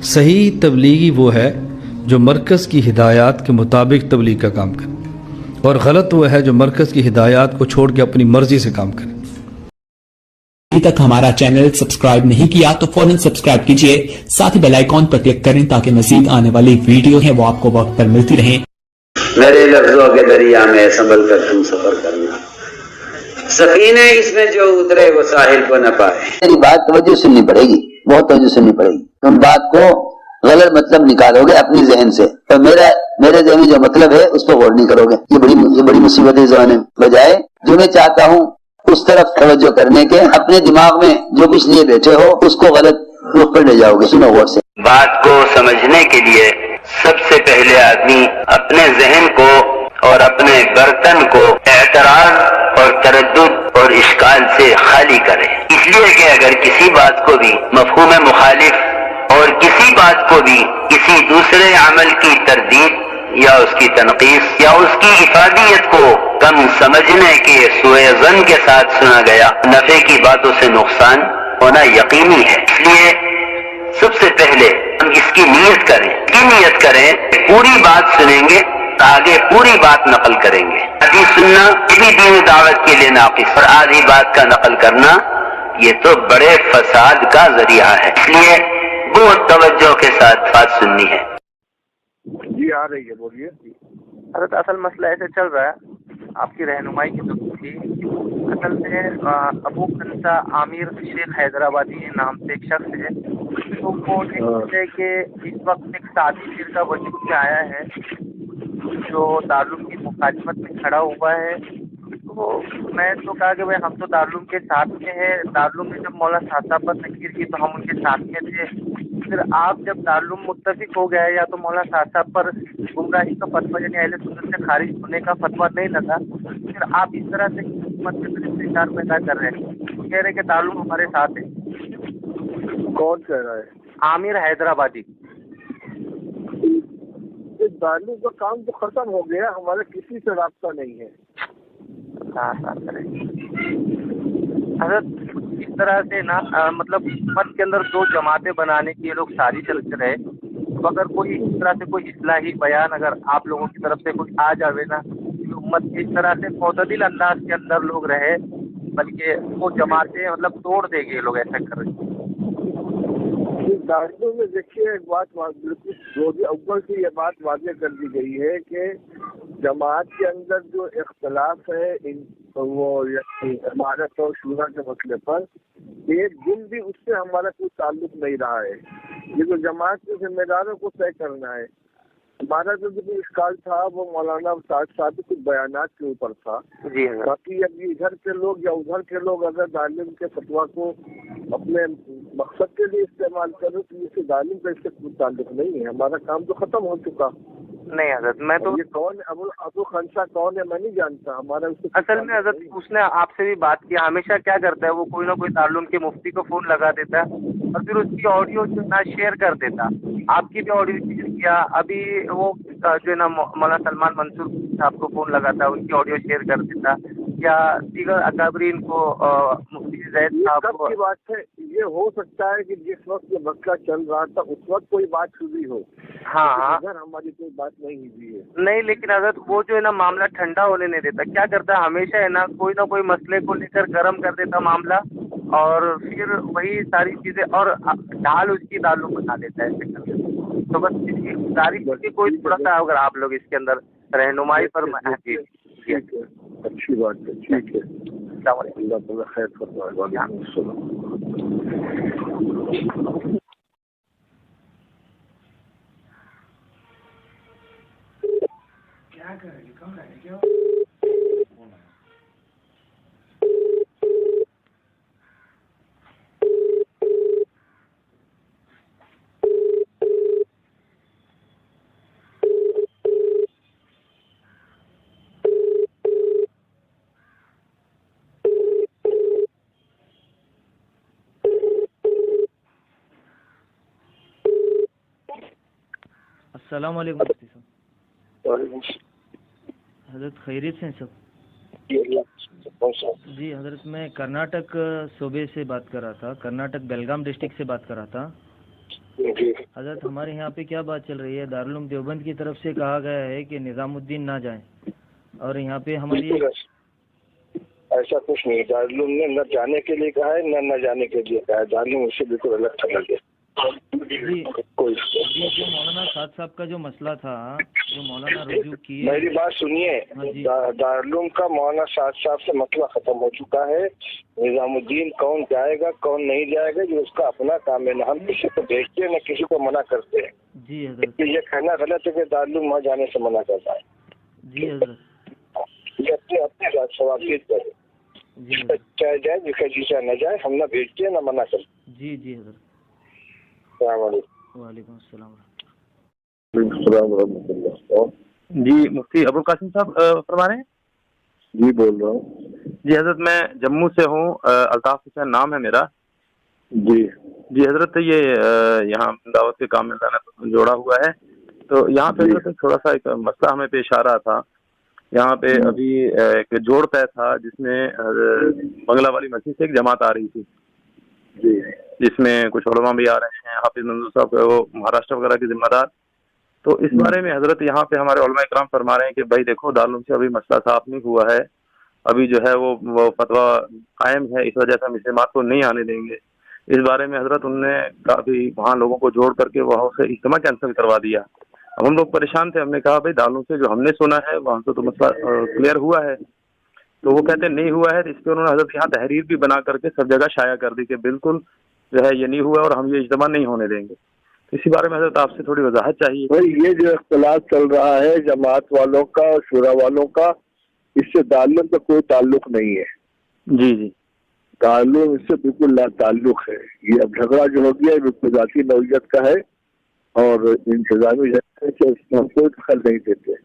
صحیح تبلیغی وہ ہے جو مرکز کی ہدایات کے مطابق تبلیغ کا کام کرے، اور غلط وہ ہے جو مرکز کی ہدایات کو چھوڑ کے اپنی مرضی سے کام کرے۔ ابھی تک ہمارا چینل سبسکرائب نہیں کیا تو فوراً سبسکرائب کیجئے، ساتھ ہی بیل آئیکن پر کلک کریں تاکہ مزید آنے والی ویڈیو ہیں وہ آپ کو وقت پر ملتی رہیں۔ میرے لفظوں کے دریا میں سنبھل کر تم سفر کرنا، سفینے اس میں جو اترے وہ ساحل کو نہ پائے۔ میری بات توجہ سننی پڑے گی، بہت توجہ سننی پڑے گی۔ تم بات کو غلط مطلب نکالو گے اپنی ذہن سے، تو میرے ذہن میں جو مطلب ہے اس پہ غور نہیں کرو گے۔ یہ بڑی مصیبت ہے زمانے میں۔ بجائے جو میں چاہتا ہوں اس طرف توجہ کرنے کے، اپنے دماغ میں جو کچھ لیے بیٹھے ہو اس کو غلط رخ پر لے جاؤ گے۔ سنو غور سے۔ بات کو سمجھنے کے لیے سب سے پہلے آدمی اپنے ذہن کو اور اپنے برتن کو اعتراض اور تردد اور اشکال سے خالی کرے۔ اس لیے کہ اگر کسی بات کو بھی مفہوم مخالف اور کسی بات کو بھی کسی دوسرے عمل کی تردید یا اس کی تنقیص یا اس کی افادیت کو کم سمجھنے کے سوء ظن کے ساتھ سنا گیا، نفع کی باتوں سے نقصان ہونا یقینی ہے۔ اس لیے سب سے پہلے ہم اس کی نیت کریں، پوری بات سنیں گے، آگے پوری بات نقل کریں گے۔ آدھی سننا یہ بھی دین دعوت کے لیے ناقص، اور آدھی بات کا نقل کرنا یہ تو بڑے فساد کا ذریعہ ہے۔ اس لیے بہت توجہ کے ساتھ بات سننی ہے۔ جی آ رہی ہے، بولیے۔ حضرت اصل مسئلہ ایسے چل رہا ہے، آپ کی رہنمائی کی ضرورت تھی۔ اصل میں ابو خنسا عامر شیخ حیدرآبادی نام سے ایک شخص ہے، تو وہ دیکھتے ہیں کہ اس وقت ایک ساتھی فرقہ وجود میں آیا ہے جو دارالعلوم کی مخالفت میں کھڑا ہوا ہے۔ تو میں تو کہا کہ ہم تو دارالعلوم کے ساتھ میں ہیں، دارالعلوم میں جب مولانا صاحب صاحب پر تنقید کی تو ہم ان کے ساتھ میں تھے، پھر آپ جب دارالعلوم متفق ہو گیا یا تو مولانا صاحب صاحب پر گمراہی کا فتویٰ یعنی اہل سنت سے خارج ہونے کا فتویٰ نہیں لگا، پھر آپ اس طرح سے حکومت کے خلاف انتشار پیدا کر رہے ہیں، وہ کہہ رہے ہیں کہ دارالعلوم ہمارے ساتھ ہے۔ کون کہہ رہا ہے؟ عامر حیدرآبادی۔ دارالعلوم کا کام تو ختم ہو گیا، ہمارے کسی سے رابطہ نہیں ہے۔ حضرت اس طرح سے نا مطلب حکومت کے اندر دو جماعتیں بنانے کی یہ لوگ سازش چلتے رہے، تو اگر کوئی اس طرح سے کوئی اصلاحی بیان اگر آپ لوگوں کی طرف سے کوئی آ جاوے نا، حکومت اس طرح سے معتدل انداز کے اندر لوگ رہے، بلکہ وہ جماعتیں مطلب توڑ دے گے، لوگ ایسا کر رہے ہیں۔ دارالعلوم میں دیکھیے ایک بات بالکل روز اول سے یہ بات واضح کر دی گئی ہے کہ جماعت کے اندر جو اختلاف ہے وہ عمارت اور شورا کے مسئلے پر ایک دن بھی اس سے ہمارا کوئی تعلق نہیں رہا ہے۔ یہ جو جماعت کے ذمہ داروں کو طے کرنا ہے، ہمارا جو بھی اشکال تھا وہ مولانا صاحب کچھ بیانات کے اوپر تھا۔ باقی اب ادھر کے لوگ یا ادھر کے لوگ اگر دارالعلوم کے فتویٰ کو اپنے مقصد کے لیے استعمال کریں تو اس سے دارالعلوم کا اس سے کوئی تعلق نہیں ہے، ہمارا کام تو ختم ہو چکا۔ نہیں حضرت، میں تو یہ کون ابو خنسا کون ہے میں نہیں جانتا، ہمارا اس سے اصل میں حضرت اس نے آپ سے بھی بات کی، ہمیشہ کیا کرتا ہے وہ کوئی نہ کوئی دارالعلوم کے مفتی کو فون لگا دیتا ہے اور پھر اس کی آڈیو جو نا شیئر کر دیتا، آپ کی بھی آڈیو شیئر کیا، ابھی وہ جو ہے نا مولانا سلمان منصور صاحب کو فون لگاتا ان کی آڈیو شیئر کر دیتا، یا دیگر اکابرین کو مفتی زید صاحب کو۔ کی بات ہے یہ ہو سکتا ہے کہ جس وقت یہ مسئلہ چل رہا تھا اس وقت کوئی بات ہوئی ہو، ہاں ہماری کوئی بات نہیں ہوئی ہے۔ نہیں لیکن حضرت وہ جو ہے نا معاملہ ٹھنڈا ہونے نہیں دیتا، کیا کرتا ہے ہمیشہ ہے نا کوئی نہ کوئی مسئلے کو لے کر گرم کر دیتا معاملہ، اور پھر وہی ساری چیزیں اور ڈھال اس کی دالوں بنا دیتا ہے ایسے کر کے۔ تو بس اس کی گزارش کی کوئی تھوڑا سا اگر آپ لوگ اس کے اندر رہنمائی پر اچھی بات ہے، ٹھیک ہے، السلام علیکم۔ اللہ تعالیٰ خیر فرمائے۔ وعلیکم السلام۔ کیا کر رہے کون ہے کیا؟ السلام علیکم مفتی صاحب۔ حضرت خیریت سے ہیں سب؟ جی حضرت میں کرناٹک صوبے سے بات کر رہا تھا، کرناٹک بیلگام ڈسٹرکٹ سے بات کر رہا تھا۔ حضرت ہمارے یہاں پہ کیا بات چل رہی ہے، دارالعلوم دیوبند کی طرف سے کہا گیا ہے کہ نظام الدین نہ جائیں، اور یہاں پہ ہماری ایسا کچھ نہیں، دارالعلوم نے نہ جانے کے لیے کہا ہے نہ جانے کے لیے کہا ہے، دارالعلوم اس سے بالکل الگ تھلگ ہے۔ کوئی جو مولانا سعد صاحب کا جو مسئلہ تھا، جو مولانا رجوع کیے، میری بات سنیے، دارالعلوم کا مولانا سعد صاحب سے مسئلہ ختم ہو چکا ہے، نظام الدین کون جائے گا کون نہیں جائے گا یہ اس کا اپنا کام ہے، نہ ہم کسی کو بھیجتے ہیں نہ کسی کو منع کرتے ہیں۔ جی حضرت، یہ کہنا غلط ہے کہ دارالعلوم وہاں جانے سے منع کرتا ہے، جی حضرت، یہ اپنے ذات ثوابیت کرے، جی جس کا چاہے جائے جس کا جی چاہے نہ جائے، ہم نہ بھیجتے ہیں نہ منع کرتے۔ جی جی حضرت، السلام علیکم۔ وعلیکم السلام۔ السلام ورحمۃ اللہ۔ جی مفتی ابو القاسم صاحب فرما رہے ہیں؟ جی بول رہا ہوں۔ جی حضرت میں جموں سے ہوں، الطاف حسین نام ہے میرا۔ جی جی حضرت یہ یہاں دعوت کے کام میں میں جوڑا ہوا ہے، تو یہاں پہ حضرت تھوڑا سا ایک مسئلہ ہمیں پیش آ رہا تھا۔ یہاں پہ ابھی ایک جوڑ طے تھا جس میں بنگلہ والی مسجد سے ایک جماعت آ رہی تھی، جی جس میں کچھ علماء بھی آ رہے ہیں، حافظ منظور صاحب وہ مہاراشٹر وغیرہ کے ذمہ دار۔ تو اس بارے میں حضرت یہاں پہ ہمارے علماء کرام فرما رہے ہیں کہ بھائی دیکھو دارالعلوم سے ابھی مسئلہ صاف نہیں ہوا ہے، ابھی جو ہے وہ فتویٰ قائم ہے، اس وجہ سے ہم اجتماع کو نہیں آنے دیں گے۔ اس بارے میں حضرت ان نے کافی وہاں لوگوں کو جوڑ کر کے وہاں سے اجتماع کینسل کروا دیا۔ اب ہم لوگ پریشان تھے، ہم نے کہا بھائی دارالعلوم سے جو ہم نے سنا ہے وہاں سے تو مسئلہ کلیئر ہوا ہے، تو وہ کہتے نہیں ہوا ہے۔ اس پہ انہوں نے حضرت یہاں تحریر بھی بنا کر کے سب جگہ شائع کر دی کہ بالکل جو ہے یہ نہیں ہوا اور ہم یہ اجتماع نہیں ہونے دیں گے۔ اسی بارے میں حضرت آپ سے تھوڑی وضاحت چاہیے۔ بھائی یہ جو اختلاف چل رہا ہے جماعت والوں کا اور شورا والوں کا، اس سے دارالعلوم کا کوئی تعلق نہیں ہے۔ جی جی، دارالعلوم اس سے بالکل لا تعلق ہے۔ یہ اب جھگڑا جو ہو گیا ہے بالکل ذاتی نوعیت کا ہے، اور انتظامی جگہ سے اس میں ہم کوئی دخل نہیں دیتے۔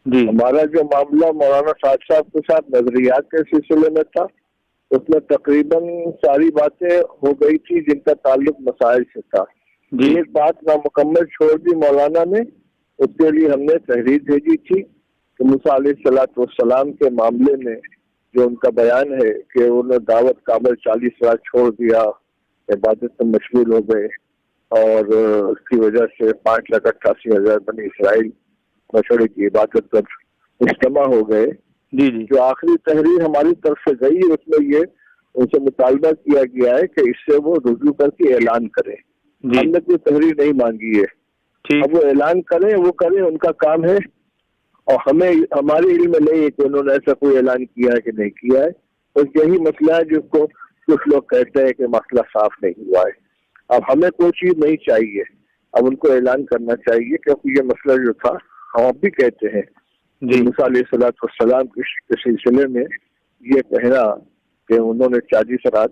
جی ہمارا جو معاملہ مولانا سعد صاحب کے ساتھ نظریات کے سلسلے میں تھا، اس میں تقریباً ساری باتیں ہو گئی تھی جن کا تعلق مسائل سے تھا۔ جی ایک بات نامکمل چھوڑ دی مولانا نے، اس کے لیے ہم نے تحریر بھیجی تھی کہ موسیٰ علیہ السلام کے معاملے میں جو ان کا بیان ہے کہ انہوں نے دعوت کا عمل 40 سال چھوڑ دیا، عبادت میں مشغول ہو گئے، اور اس کی وجہ سے 5,88,000 بنی اسرائیل بچڑے کی عبادت پر مجتمع ہو گئے۔ جی جی، جو آخری تحریر ہماری طرف سے گئی اس میں یہ ان سے مطالبہ کیا گیا ہے کہ اس سے وہ رجوع کر کے اعلان کریں۔ ہم نے کوئی تحریر نہیں مانگی ہے، اب وہ اعلان کریں، وہ کریں، ان کا کام ہے، اور ہمیں ہمارے علم میں نہیں ہے کہ انہوں نے ایسا کوئی اعلان کیا ہے کہ نہیں کیا ہے۔ بس یہی مسئلہ ہے جس کو کچھ لوگ کہتے ہیں کہ مسئلہ صاف نہیں ہوا ہے۔ اب ہمیں کوئی چیز نہیں چاہیے، اب ان کو اعلان کرنا چاہیے، کیونکہ یہ مسئلہ جو تھا ہم اب بھی کہتے ہیں کہ موسیٰ علیہ السلام کے سلسلے میں یہ کہنا کہ انہوں نے 40 رات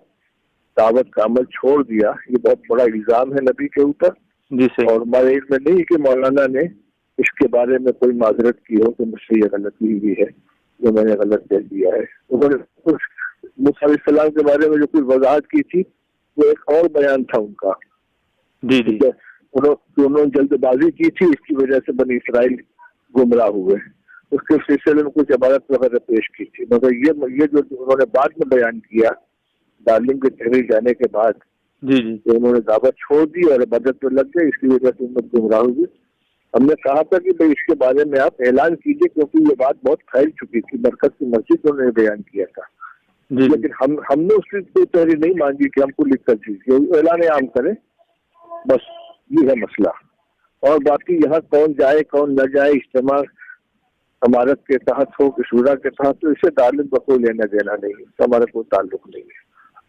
دعوت کا عمل چھوڑ دیا، یہ بہت بڑا الزام ہے نبی کے اوپر۔ جی صحیح۔ اور ہمارے علم میں نہیں کہ مولانا نے اس کے بارے میں کوئی معذرت کی ہو کہ مجھ سے یہ غلطی ہوئی ہے، جو میں نے غلط کہہ دیا ہے۔ انہوں نے موسیٰ علیہ السلام کے بارے میں جو کچھ وضاحت کی تھی وہ ایک اور بیان تھا ان کا۔ جی جی، انہوں نے جلد بازی کی تھی، اس کی وجہ سے بنی اسرائیل گمراہ ہوئے، اس کے سلسلے میں کچھ عبادت وغیرہ پیش کی تھی، مگر یہ جو انہوں نے بعد میں بیان کیا دارالعلوم کے تحریر جانے کے بعد، جی جی، کہ انہوں نے دعوت چھوڑ دی اور عبادت میں لگ گئے، اس کی وجہ سے امت گمراہ ہوئی۔ ہم نے کہا تھا کہ بھائی اس کے بارے میں آپ اعلان کیجئے، کیونکہ یہ بات بہت پھیل چکی تھی، مرکز کی مسجد انہوں نے بیان کیا تھا، لیکن ہم نے اس کی کوئی تحریر نہیں مانگی کہ ہم کو لکھ کر دیجیے، اعلان عام کریں، بس یہ ہے مسئلہ۔ اور باقی یہاں کون جائے کون نہ جائے، اجتماع امارت کے تحت ہو کہ شورا کے تحت، تو اسے دارالعلوم کا کوئی لینا دینا نہیں ہے، اس کا ہمارا کوئی تعلق نہیں ہے۔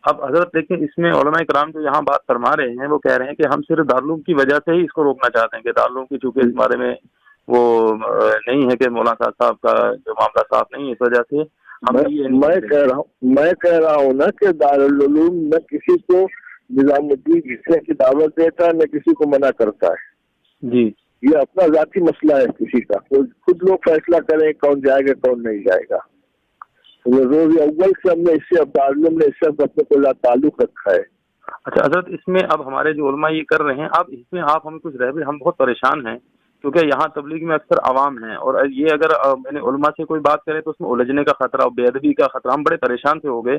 اب حضرت دیکھیں اس میں علماء کرام جو یہاں بات فرما رہے ہیں وہ کہہ رہے ہیں کہ ہم صرف دارالعلوم کی وجہ سے ہی اس کو روکنا چاہتے ہیں، کہ دارالعلوم کی چونکہ اس بارے میں وہ نہیں ہے کہ مولانا صاحب کا جو معاملہ صاف نہیں ہے، اس وجہ سے میں کہہ رہا ہوں نا کہ دارالعلوم نہ کسی کو نظام الدین جسے کی دعوت دیتا ہے نہ کسی کو منع کرتا ہے۔ جی، یہ اپنا ذاتی مسئلہ ہے کسی کا، خود لوگ فیصلہ کریں کون جائے گا کون نہیں جائے گا۔ روز اول سے ہم نے اس سے دارالعلوم نے اس سے اپنے کو تعلق رکھا ہے۔ اچھا حضرت، اس میں اب ہمارے جو علماء یہ کر رہے ہیں، اب اس میں آپ ہمیں کچھ ہم بہت پریشان ہیں، کیونکہ یہاں تبلیغ میں اکثر عوام ہیں، اور یہ اگر میں نے علماء سے کوئی بات کرے تو اس میں الجھنے کا خطرہ، بے ادبی کا خطرہ، ہم بڑے پریشان سے ہو گئے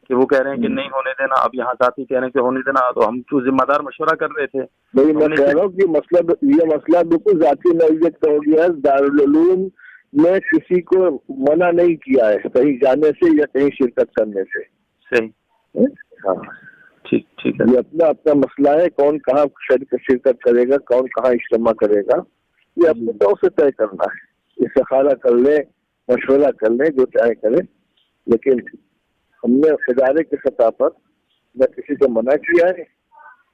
کہ وہ کہہ رہے ہیں کہ نہیں ہونے دینا، اب یہاں ساتھی کہہ رہے ہیں کہ ہونے دینا، تو ہم تو ذمہ دار مشورہ کر رہے تھے. نہیں، میں کہہ رہا ہوں کہ یہ مسئلہ بالکل ذاتی نوعیت کا ہو گیا ہے. دارالعلوم میں کسی کو منع نہیں کیا ہے کہیں جانے سے یا کہیں شرکت کرنے سے. صحیح. ہاں ٹھیک ہے. یہ اپنا اپنا مسئلہ ہے، کون کہاں شرکت کرے گا، کون کہاں اجتماع کرے گا، یہ اپنے طور سے طے کرنا ہے. استخارہ کر لیں، مشورہ کر لیں، جو چاہے کریں، لیکن ہم نے ادارے کی سطح پر نہ کسی کو منع کیا ہے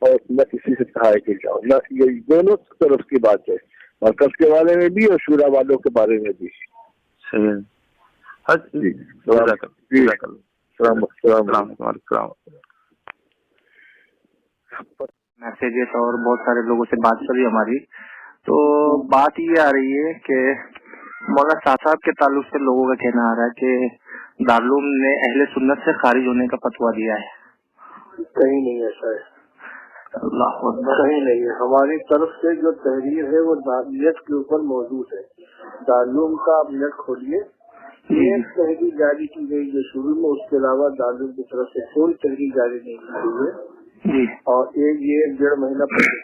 اور نہ کسی سے کہا ہے کہ جاؤ. نہ یہ دونوں طرف کی بات ہے، مرکز کے بارے میں بھی اور شورا والوں کے بارے میں بھی. صحیح ہے. السلام. میسیجز اور بہت سارے لوگوں سے بات کری ہماری، تو بات یہ آ رہی ہے کہ مولانا شاہ صاحب کے تعلق سے لوگوں کا کہنا آ رہا ہے کہ دارالعلوم نے اہل سنت سے خارج ہونے کا فتویٰ دیا ہے. کہیں نہیں ایسا ہے، اللہ کہیں نہیں ہے. ہماری طرف سے جو تحریر ہے وہ نیٹ کے اوپر موجود ہے. دارالعلوم کا آپ نیٹ کھولیے، ایک تحریر جاری کی گئی جو شروع میں، اس کے علاوہ دارالعلوم کی طرف سے کوئی تحریر جاری نہیں کی گئی ہے. اور یہ 1.5 مہینہ پہلے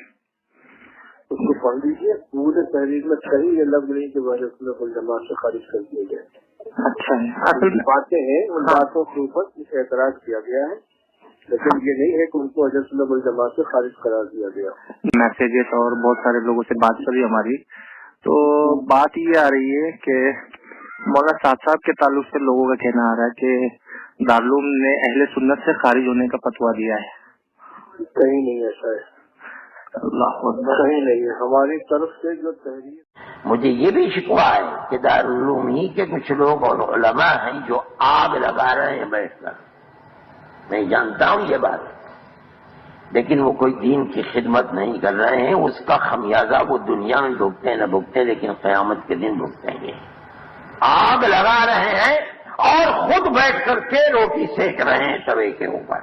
اس کو پڑھ لیجیے. پورے تحریر میں کہیں یہ لفظ نہیں کہ اہل سنت والجماعت سے خارج کر دیے گئے. اچھا باتیں ہیں، ان باتوں کے اوپر کچھ اعتراض کیا گیا ہے، لیکن یہ نہیں ہے کہ ان کو اہل سنت والجماعت سے خارج قرار دیا گیا. میسیجز اور بہت سارے لوگوں سے بات کری ہماری، تو بات یہ آ رہی ہے کہ مولانا شاہ صاحب کے تعلق سے لوگوں کا کہنا آ رہا ہے کہ دارالعلوم نے اہل سنت سے خارج ہونے کا فتویٰ دیا ہے. کہیں نہیں ایسا ہے، اللہ کہیں نہیں ہے. ہماری طرف سے جو تحریر، مجھے یہ بھی شکوہ ہے کہ دارالعلوم ہی کے کچھ لوگ اور علماء ہیں جو آگ لگا رہے ہیں بیٹھ کر. میں جانتا ہوں یہ بات، لیکن وہ کوئی دین کی خدمت نہیں کر رہے ہیں. اس کا خمیازہ وہ دنیا میں بھگتے نہ بھگتے، لیکن قیامت کے دن بھگتیں گے. آگ لگا رہے ہیں اور خود بیٹھ کر کے روٹی سیک رہے ہیں توے کے اوپر.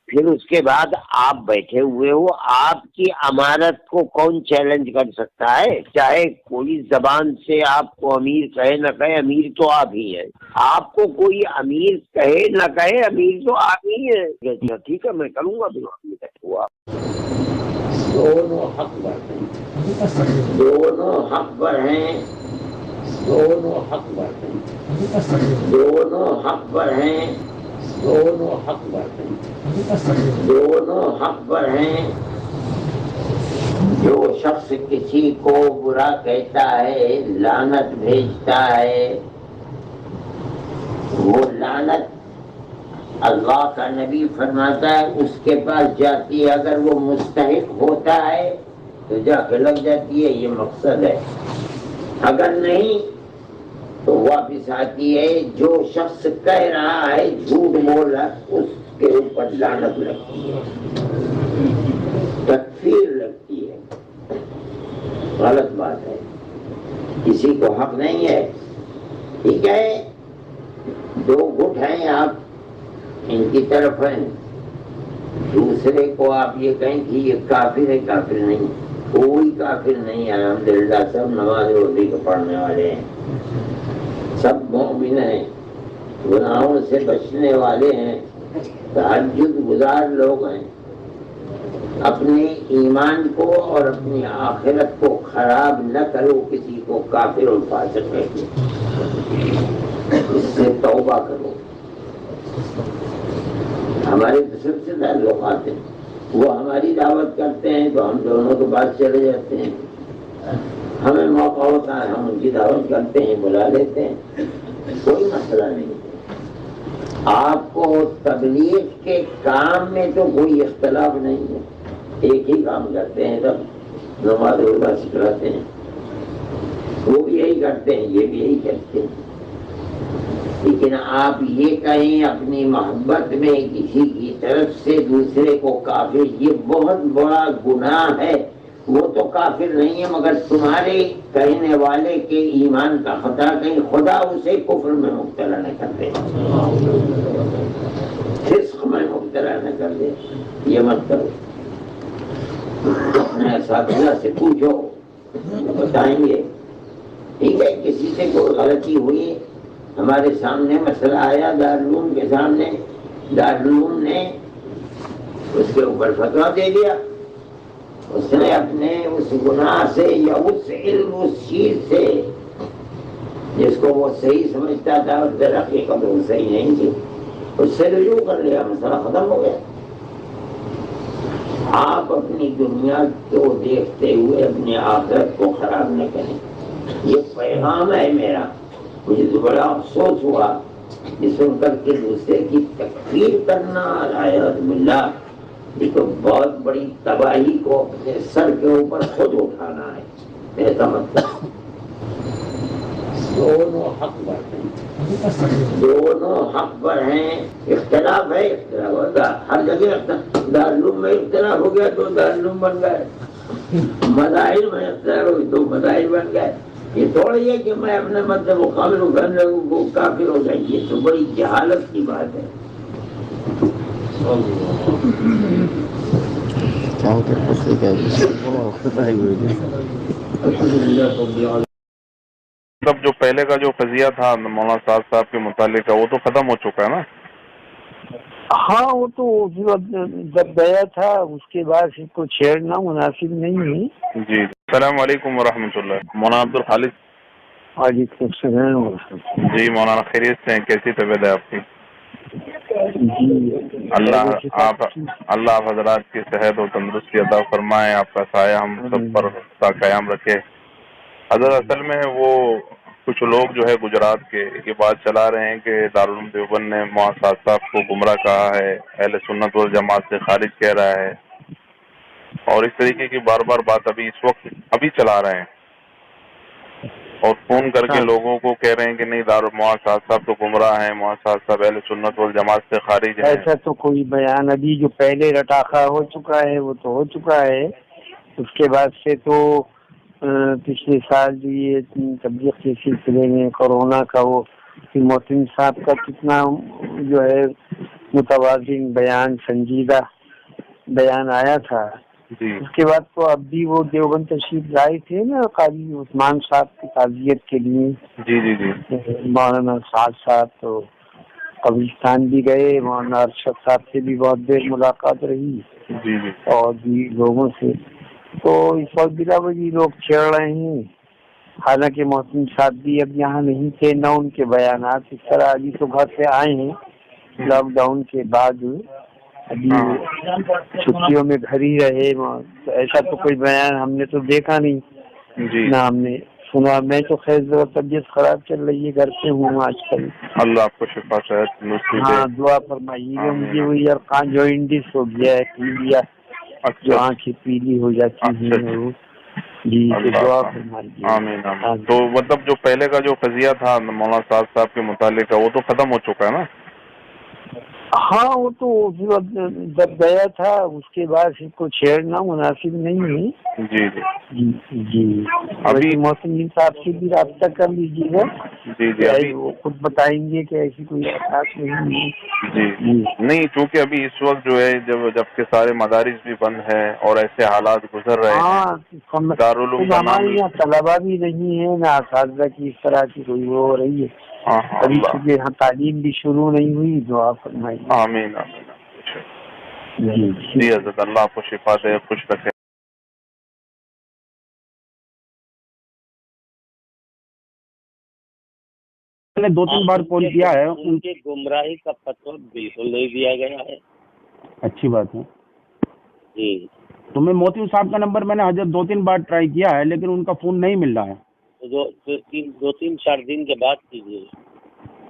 پھر اس کے بعد آپ بیٹھے ہوئے ہو، آپ کی امارت کو کون چیلنج کر سکتا ہے؟ چاہے کوئی زبان سے آپ کو امیر کہے نہ کہے، امیر تو آپ ہی ہے. آپ کو کوئی امیر کہے نہ کہے، امیر تو آپ ہی ہے. ٹھیک ہے، میں کروں گا ہوا. دونوں حق پر ہیں، دونوں حق پر ہیں، دونوں حق پر ہیں، دونوں حق پر ہیں، دونوں حق پر ہیں، دونوں حق پر ہیں. جو شخص کسی کو برا کہتا ہے، لعنت بھیجتا ہے، وہ لعنت اللہ کا نبی فرماتا ہے اس کے پاس جاتی ہے. اگر وہ مستحق ہوتا ہے تو جا کے لگ جاتی ہے، یہ مقصد ہے. اگر نہیں تو واپس آتی ہے. جو شخص کہہ رہا ہے، جھوٹ بول رہا ہے، اس کے اوپر لعنت لگتی ہے، تکفیر لگتی ہے. غلط بات ہے، کسی کو حق نہیں ہے. ٹھیک ہے، 2 گٹ ہیں، آپ ان کی طرف ہیں. دوسرے کو آپ یہ کہیں کہ یہ کافر ہے. کافر نہیں، کوئی کافر نہیں ہے. الحمدللہ سب نماز روزی کو پڑھنے والے ہیں، سب مومن ہیں، گناہوں سے بچنے والے ہیں، تہجد گزار لوگ ہیں. اپنے ایمان کو اور اپنی آخرت کو خراب نہ کرو کسی کو کافر اور فاسق کہہ کے. اس سے توبہ کرو. ہمارے سب سے تعلقات ہیں، وہ ہماری دعوت کرتے ہیں تو ہم دونوں کے پاس چلے جاتے ہیں. ہمیں موقع ہوتا ہے ہم ان کی دعوت کرتے ہیں، بلا لیتے ہیں، کوئی مسئلہ نہیں. آپ کو تبلیغ کے کام میں تو کوئی اختلاف نہیں ہے، ایک ہی کام کرتے ہیں. سب نماز روزہ سکھلاتے ہیں، وہ بھی یہی کرتے ہیں، یہ بھی یہی کرتے ہیں. لیکن آپ یہ کہیں اپنی محبت میں کسی کی طرف سے دوسرے کو کافر، یہ بہت بڑا گناہ ہے. وہ تو کافر نہیں ہے، مگر تمہارے کہنے والے کے ایمان کا خطا، کہیں خدا اسے کفر میں مبتلا نہ کر دے، فسق میں مبتلا نہ کر دے. یہ مت کرو. اپنے اساتذہ سے پوچھو، بتائیں گے. ٹھیک ہے، کسی سے کوئی غلطی ہوئی، ہمارے سامنے مسئلہ آیا دارالعلوم کے سامنے، دارالعلوم نے اس کے اوپر فتویٰ دے دیا. اس نے اپنے اس گناہ سے یا اس علم اس چیز سے جس کو وہ صحیح سمجھتا تھا اور در حقیقت وہ صحیح نہیں تھی, اس سے رجوع کر لیا, مسئلہ ختم ہو گیا. آپ اپنی دنیا کو دیکھتے ہوئے اپنی آخرت کو خراب نہ کریں. یہ پیغام ہے میرا. مجھے تو بڑا افسوس ہوا یہ سن کر کے دوسرے کی تکفیر کرنا, العیاذ باللہ, یہ تو بہت بڑی تباہی کو اپنے سر کے اوپر خود اٹھانا ہے. ایسا مطلب دونوں حق پر ہیں. اختلاف ہے, اختلاف ہوتا ہر جگہ. دارالعلوم میں اختلاف ہو گیا تو دارالعلوم بن گئے, مذاہب میں اختلاف ہو گیا تو مذاہب بن گئے. یہ تھوڑی ہے کہ میں اپنے مطلب مقابل کرنے کو کافر ہو جائے. یہ تو بڑی جہالت کی بات ہے. مطلب جو پہلے کا جو قضیہ تھا مولانا صاحب کے متعلق کا, وہ تو ختم ہو چکا ہے نا؟ ہاں, وہ تو جب گیا تھا اس کے بعد اس کو چھیڑنا مناسب نہیں ہے. جی, السلام علیکم ورحمۃ اللہ. مولانا عبد الخالق. وعلیکم السلام. جی مولانا, خیریت سے ہیں؟ کیسی طبیعت ہے آپ کی؟ جی, اللہ آپ حضرات کی صحت و تندرستی عطا فرمائے, آپ کا سایہ ہم سب پر قیام رکھے. حضرت اصل میں وہ کچھ لوگ جو ہے گجرات کے یہ بات چلا رہے ہیں کہ دارالعلوم دیوبند نے مولانا صاحب کو گمراہ کہا ہے, اہل سنت والجماعت سے خارج کہہ رہا ہے, اور اس طریقے کی بار بار بات اس وقت چلا رہے ہیں, اور فون کر کے لوگوں کو کہہ رہے ہیں کہ نہیں مولانا صاحب تو گمراہ ہیں, مولانا صاحب اہل سنت والجماعت سے خارج ہیں. ایسا تو کوئی بیان ابھی جو پہلے رٹاخا ہو چکا ہے وہ تو ہو چکا ہے. اس کے بعد سے تو پچھلے سال جو یہ تبلیغ کے سلسلے میں کورونا کا وہ محسن صاحب کا کتنا جو ہے متوازن بیان, سنجیدہ بیان آیا تھا. اس کے بعد تو اب بھی وہ دیوبند تشریف لائے تھے نا قاضی عثمان صاحب کی تعزیت کے لیے. مولانا سعد صاحب تو قبرستان بھی گئے, مولانا ارشد صاحب سے بھی بہت دیر ملاقات رہی, اور بھی لوگوں سے. تو اس وقت بلا وجہ لوگ چھیڑ رہے ہیں, حالانکہ محسن صاحب بھی اب یہاں نہیں تھے, نہ ان کے بیانات اس طرح. ابھی تو گھر سے آئے ہیں لاک ڈاؤن کے بعد, ابھی چھٹیوں میں گھر ہی رہے. ایسا تو کوئی بیان ہم نے تو دیکھا نہیں, نہ ہم نے سنا. میں تو خیر طبیعت خراب چل رہی ہے, گھر پہ ہوں آج کل. اللہ آپ کو شفا صحت نصیب دے. ہاں, دعا فرمائیے گا. مجھے وہ یرقان جوائنٹس ہو گیا ہے, پیلیا, جو آنکھیں پیلی ہو جاتی ہیں. جی, دعا فرمائیے. آمین آمین. تو مطلب جو پہلے کا جو قضیہ تھا مولانا صاحب کے متعلق کا, وہ تو ختم ہو چکا ہے نا؟ ہاں, وہ تو جب گیا تھا اس کے بعد اس کو چھیڑنا مناسب نہیں ہے. جی, ابھی محسن صاحب سے بھی رابطہ کر لیجیے گا. جی, وہ خود بتائیں گے کہ ایسی کوئی احساس نہیں ہے. جی, نہیں, چونکہ ابھی اس وقت جو ہے جب کہ سارے مدارس بھی بند ہیں اور ایسے حالات گزر رہے ہیں, دارالعلوم ہمارے یہاں طلبا بھی نہیں ہے, نہ اساتذہ کی اس طرح کی کوئی وہ ہو رہی ہے. ابھی چونکہ یہاں تعلیم بھی شروع نہیں ہوئی. دعا فرمائیے. آمین آمین. جی حضرت, اللہ آپ کو شفا دے, خوش رکھے. نے 2-3 بار کال کیا ہے. ان کی گمراہی کا فتویٰ بالکل نہیں دیا گیا ہے. اچھی بات ہے. جی, تو میں موتی صاحب کا نمبر میں نے حضرت 2-3 بار ٹرائی کیا ہے, لیکن ان کا فون نہیں مل رہا ہے. 2-3-4 دن کے بعد کیجیے.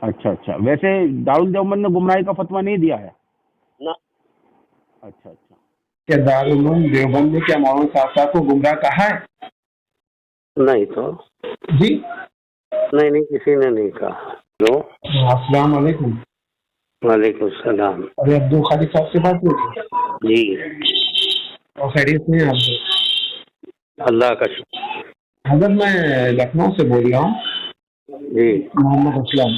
اچھا. ویسے دارالدیوبند نے گمراہی کا فتویٰ نہیں دیا ہے نا؟ اچھا. کیا دارالعلوم دیوبند نے کیا مولانا صاحب کو گمراہ کہا ہے؟ نہیں تو جی, نہیں, کسی نے نہیں کہا. السلام علیکم. وعلیکم السلام. ابھی عبد الخالق صاحب سے بات ہوئی؟ جی, اور خیریت سے ہیں آپ؟ اللہ کا شکر. حضرت میں لکھنؤ سے بول رہا ہوں. جی, محمد اسلم.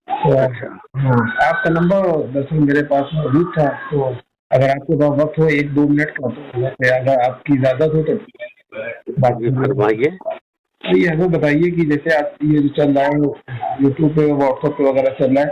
ہاں, آپ کا نمبر دراصل میرے پاس موجود تھا, تو اگر آپ کے پاس وقت ہو 1-2 منٹ کا, تو اگر آپ کی اجازت ہو تو بات فرمائیے. یہ حضرت بتائیے کہ جیسے آپ یہ چل رہا ہے یوٹیوب پہ, واٹس ایپ پہ وغیرہ چل رہا ہے,